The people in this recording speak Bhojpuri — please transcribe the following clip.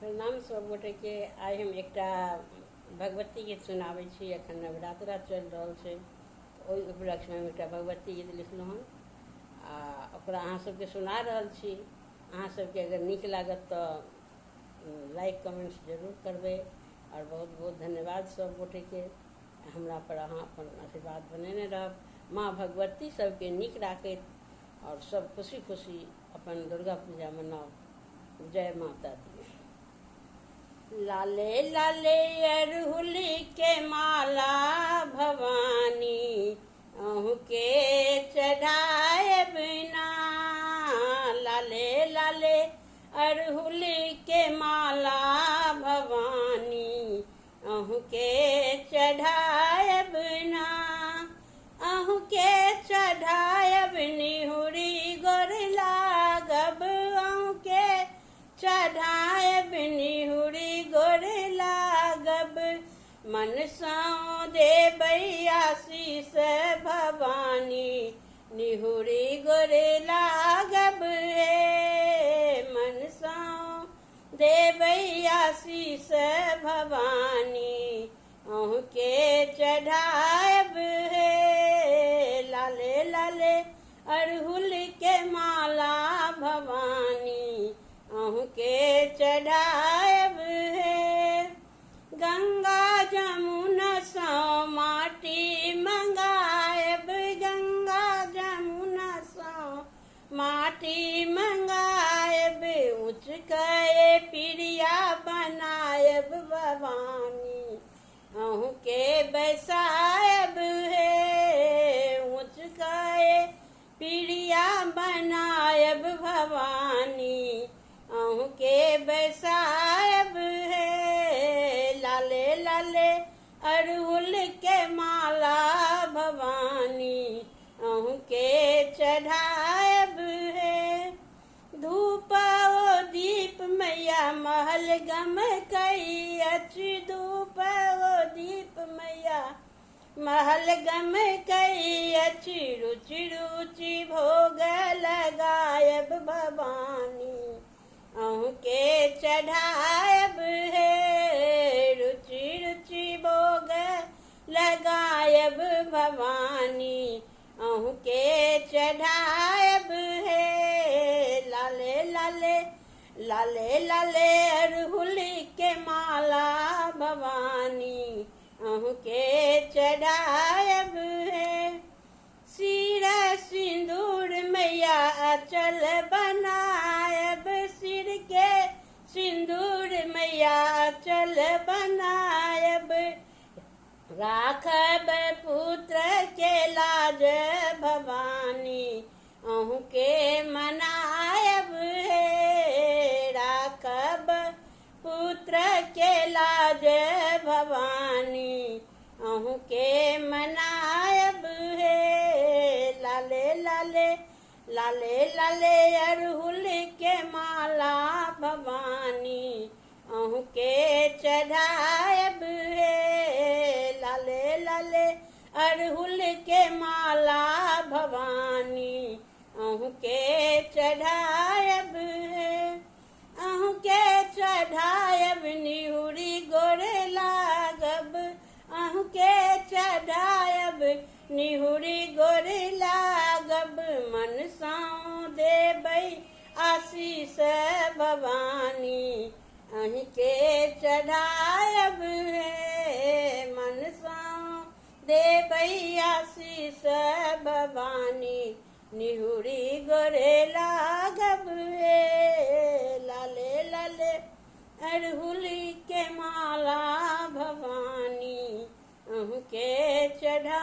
प्रणाम सब गोटे के। आइ हम एकटा भगवती गीत सुनाबै छी। एखन नवरात्रा चलि रहल छै, ओहि उपलक्ष्यमे हम एकटा भगवती गीत लिखलहुँ हँ आ ओकरा अहाँ सबके सुना रहल छी। अहाँ सबके अगर नीक लागत तऽ लाइक कमेंट्स जरूर करबै। और बहुत बहुत धन्यवाद सब गोटेके। हमरा पर अहाँ अपन आशीर्वाद बनेने रहब। माँ भगवती सबके नीक राखैत और सब खुशी खुशी अपन दुर्गा पूजा मनाओ। जय माता दी। लाले लाले अरहुल के माला भवानी, अहू के चढ़ाए बिना। लाले लाले अरहुल के माला भवानी, अहू के चढ़ाए बिना। अहू के चढ़ाए निहुरी गोर लागब, अहू के चढ़ाए निहुरी गोर लागब। मन सौ देबै आशीष भवानी, निहुरी गोर लागब हे। मन सौ देबै आशीष भवानी, अहू के चढ़ाएब हे। लाले लाले अरहुल के माला भवानी, अहू के चढ़ाएब हे। गंगा जमुना सौ माटी मंगाएब, गंगा जमुना सौ माटी मंगाएब। उच के पिरिया बनाएब भवानी, अहू के बैसाएब हे। उच के पिरिया बनाएब भवानी, अहू के बैसाएब हे। लाले लाले अरहुल के माला भवानी, अहू के चढ़ाएब हे। धूप ओ दीप मैया महल गम कई अछि, धूप ओ दीप मैया महल गम कई अछि। रुचि रुचि भोग लगाएब भवानी, अहू के चढ़ाएब हे। रुचि रुचि भोग लगाएब भवानी, अहू के चढ़ाएब हे। लाले लाले लाले लाले अरहुल के माला भवानी, अहू के चढ़ाएब हे। सिर सिंदूर मैया अचल बनाएब, सिर के सिंदूर मैया अचल बनाएब। राखब पुत्र के लाज भवानी, अहू के मनाएब हे। राखब पुत्र के लाज भवानी, अहू के मनाएब हे। लाले लाले लाले लाले अरहुल के माला भवानी, अहू के चढ़ाएब हे। लाले लाले अरहुल के माला भवानी, अहू के चढ़ाएब हे। अहू के चढ़ाएब निहुरी गोर लागब, अहू के चढ़ाएब निहुरी गोर लागब। मन सौ देबै आशीष भवानी, अही के चढ़ाएब हे। मन सौ देबै आशीष भवानी, निहुरी गोर लागब हे। लाले लाले अरहुल के माला भवानी, अहू के चढ़ा